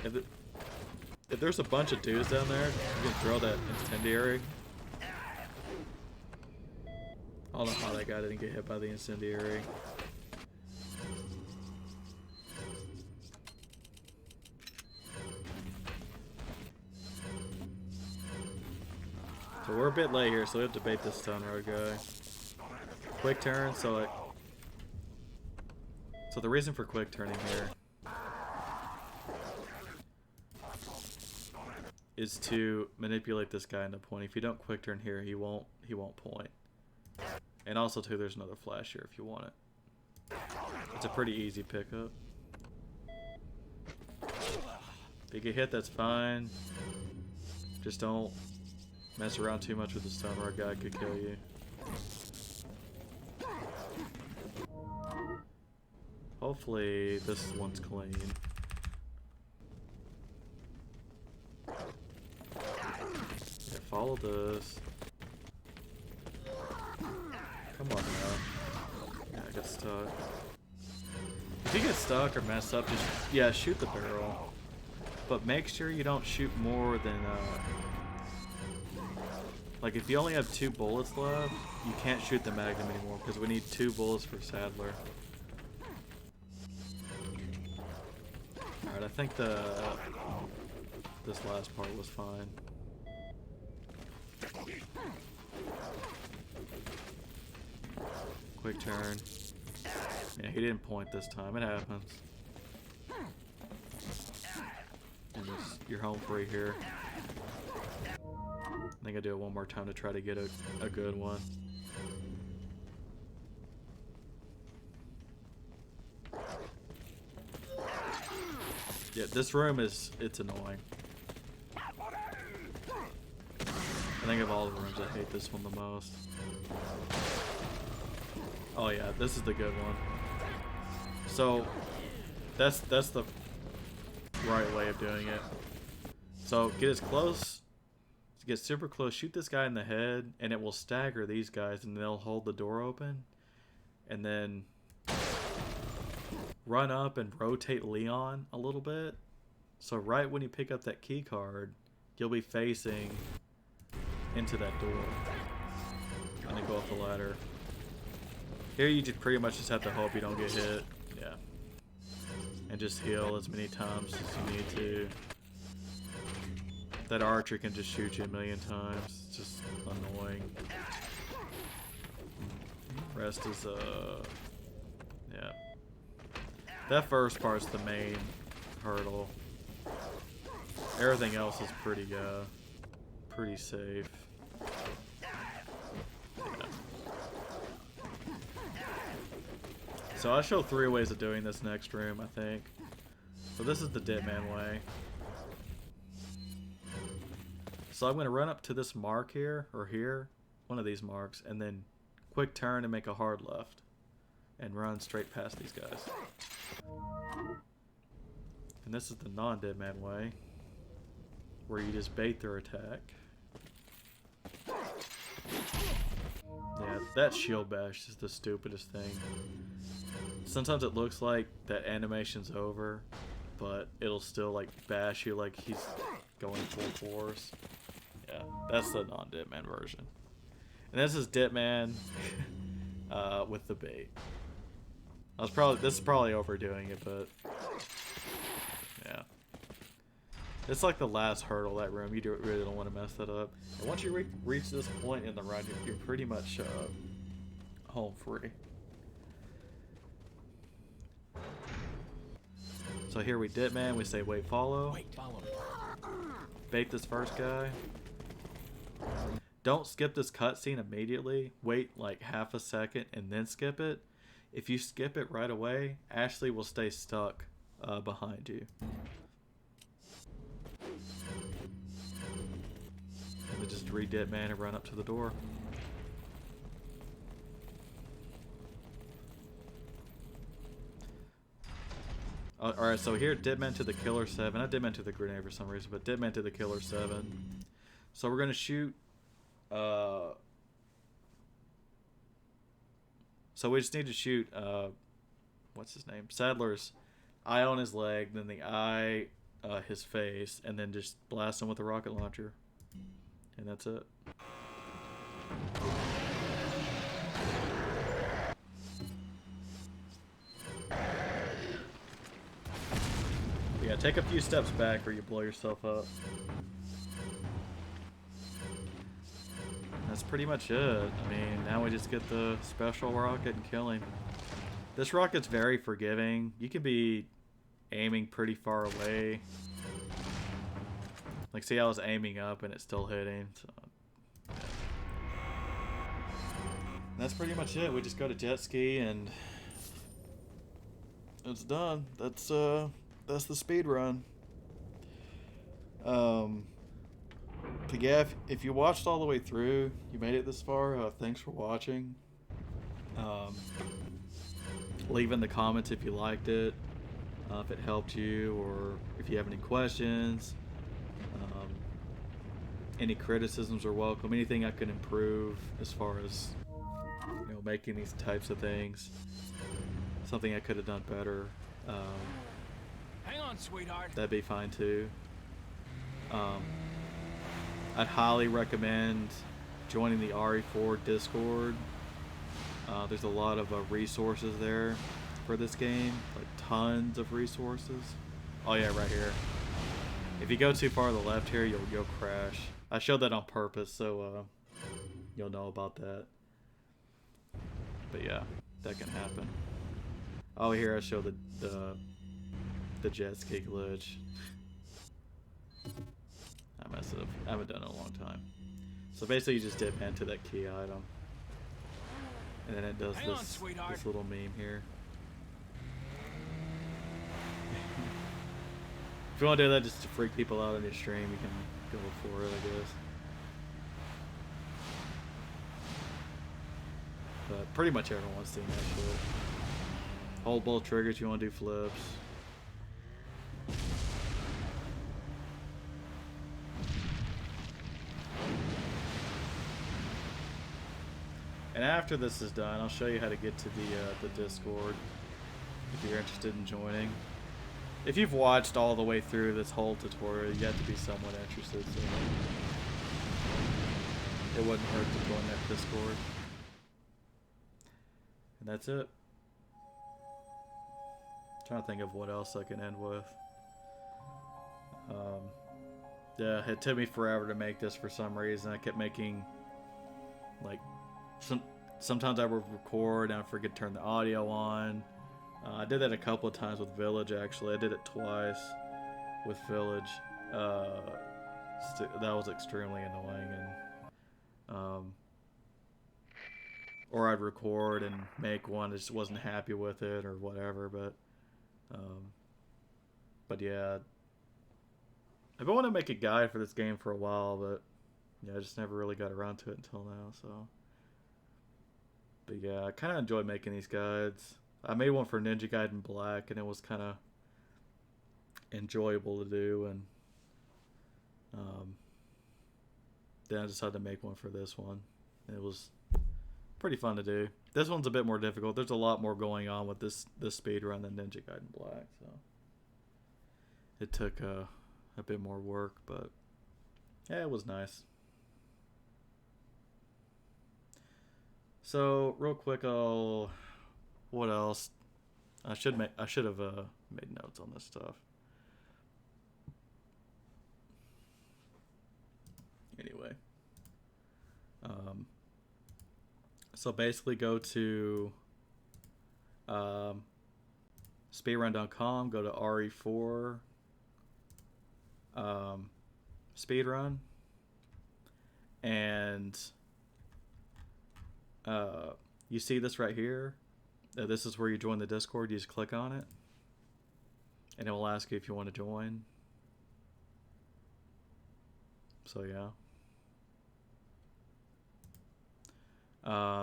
[SPEAKER 1] If there's a bunch of dudes down there, you can throw that incendiary. I don't know how that guy didn't get hit by the incendiary. So we're a bit late here, so we have to bait this stun road guy. Quick turn, so the reason for quick turning here is to manipulate this guy into point. If you don't quick turn here, he won't point. And also too, there's another flash here if you want it. It's a pretty easy pickup. If you get hit, that's fine. Just don't mess around too much with the stun or a guy could kill you. Hopefully this one's clean. Yeah, follow this. Come on now. Yeah, I got stuck. If you get stuck or mess up, just, yeah, shoot the barrel. But make sure you don't shoot more than, like if you only have 2 bullets left, you can't shoot the Magnum anymore because we need 2 bullets for Sadler. Alright, I think this last part was fine. Quick turn. Yeah, he didn't point this time. It happens. And you're home free here. I think I'll do it one more time to try to get a good one. Yeah, this room it's annoying. I think of all the rooms, I hate this one the most. Oh yeah, this is the good one. So that's the right way of doing it. So get as close, get super close, shoot this guy in the head, and it will stagger these guys, and they'll hold the door open, and then run up and rotate Leon a little bit. So right when you pick up that key card, you'll be facing into that door, and then go up the ladder. Here you just pretty much just have to hope you don't get hit. Yeah. And just heal as many times as you need to. That archer can just shoot you a million times. It's just annoying. Rest is yeah. That first part's the main hurdle. Everything else is pretty safe. So I'll show 3 ways of doing this next room, I think. So this is the Dead Man way. So I'm going to run up to this mark here, or here, one of these marks, and then quick turn and make a hard left. And run straight past these guys. And this is the non-dead man way, where you just bait their attack. Yeah, that shield bash is the stupidest thing. Sometimes it looks like that animation's over, but it'll still like bash you like he's going full force. Yeah, that's the non-dead man version. And this is dead man with the bait. This is probably overdoing it, but yeah. It's like the last hurdle, that room. You really don't want to mess that up. And once you reach this point in the run, you're pretty much home free. So here we dip, man. We say wait, follow.
[SPEAKER 4] Wait, follow me.
[SPEAKER 1] Bait this first guy. Don't skip this cutscene immediately. Wait like half a second and then skip it. If you skip it right away, Ashley will stay stuck behind you. And then just re-dip, man, and run up to the door. Alright, so here, dip man to the killer 7. I dip man to the grenade for some reason, but dip man to the killer 7. So we're going to shoot... So we just need to shoot, what's his name? Sadler's eye on his leg, then the eye, his face, and then just blast him with a rocket launcher. And that's it. Yeah, take a few steps back or you blow yourself up. That's pretty much it. I mean, now we just get the special rocket and kill him. This rocket's very forgiving. You can be aiming pretty far away. Like, see, I was aiming up and it's still hitting. So, yeah. That's pretty much it. We just go to jet ski and it's done. That's the speed run. But yeah, if you watched all the way through, you made it this far, thanks for watching. Leave in the comments if you liked it, if it helped you, or if you have any questions. Any criticisms are welcome. Anything I can improve as far as, you know, making these types of things. Something I could have done better.
[SPEAKER 2] Hang on, sweetheart.
[SPEAKER 1] That'd be fine too. I'd highly recommend joining the RE4 Discord. There's a lot of resources there for this game, like tons of resources. Oh yeah, right here. If you go too far to the left here, you'll crash. I showed that on purpose, so you'll know about that. But yeah, that can happen. Oh, here I show the jet ski glitch. I messed it up. I haven't done it in a long time. So basically, you just dip into that key item, and then it does this little meme here. If you want to do that just to freak people out on your stream, you can go for it, I guess. But pretty much everyone's seen that shit. Hold both triggers, you want to do flips. And after this is done, I'll show you how to get to the Discord if you're interested in joining. If you've watched all the way through this whole tutorial, you have to be somewhat interested, so it wouldn't hurt to join that Discord. And that's it. I'm trying to think of what else I can end with. Yeah, it took me forever to make this for some reason. I kept making, like, sometimes I would record and I forget to turn the audio on. I did that a couple of times with Village, actually. I did it twice with Village. That was extremely annoying. And or I'd record and make one, I just wasn't happy with it or whatever. But yeah, I've been wanting to make a guide for this game for a while, but yeah, I just never really got around to it until now. So, but yeah, I kind of enjoy making these guides. I made one for Ninja Gaiden Black, and it was kind of enjoyable to do, and then I decided to make one for this one. It was pretty fun to do. This one's a bit more difficult. There's a lot more going on with this speed run than Ninja Gaiden Black, so it took a bit more work, but yeah, it was nice. So real quick, what else? I should have made notes on this stuff. Anyway, so basically go to speedrun.com, go to RE4 speedrun, and you see this right here. This is where you join the Discord. You just click on it, and it will ask you if you want to join. So yeah.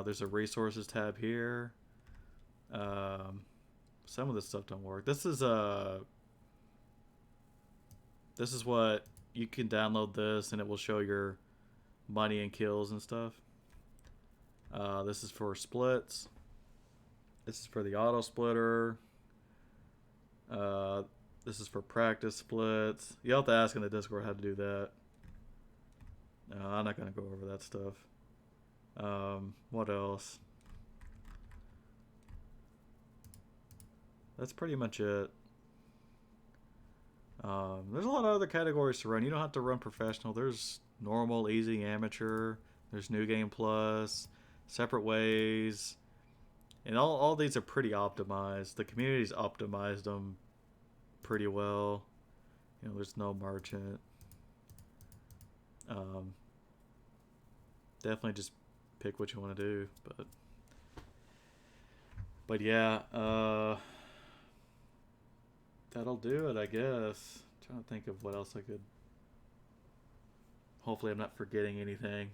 [SPEAKER 1] There's a resources tab here. Some of this stuff don't work. This is what you can download this, and it will show your money and kills and stuff. This is for splits. This is for the auto splitter. This is for practice splits. You have to ask in the Discord how to do that. No, I'm not gonna go over that stuff. What else? That's pretty much it. There's a lot of other categories to run. You don't have to run professional. There's normal, easy, amateur. There's new game plus, separate ways, and all these are pretty optimized. The community's optimized them pretty well. You know, there's no merchant. Definitely just pick what you want to do, but yeah, that'll do it, I guess. I'm trying to think of what else I could. Hopefully I'm not forgetting anything.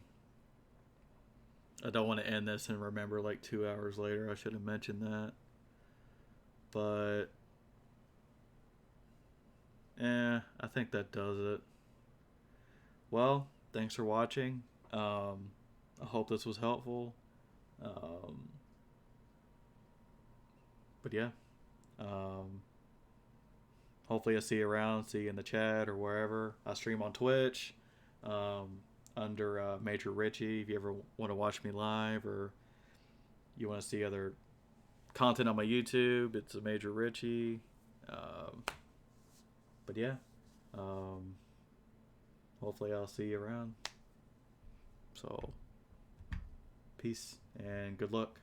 [SPEAKER 1] I don't want to end this and remember like 2 hours later I should have mentioned that. But I think that does it. Well, thanks for watching. I hope this was helpful. But yeah. Hopefully I'll see you around, see you in the chat or wherever. I stream on Twitch under Major Richie. If you ever want to watch me live or you want to see other content on my YouTube, it's a Major Richie. But yeah. Hopefully I'll see you around. So, peace and good luck.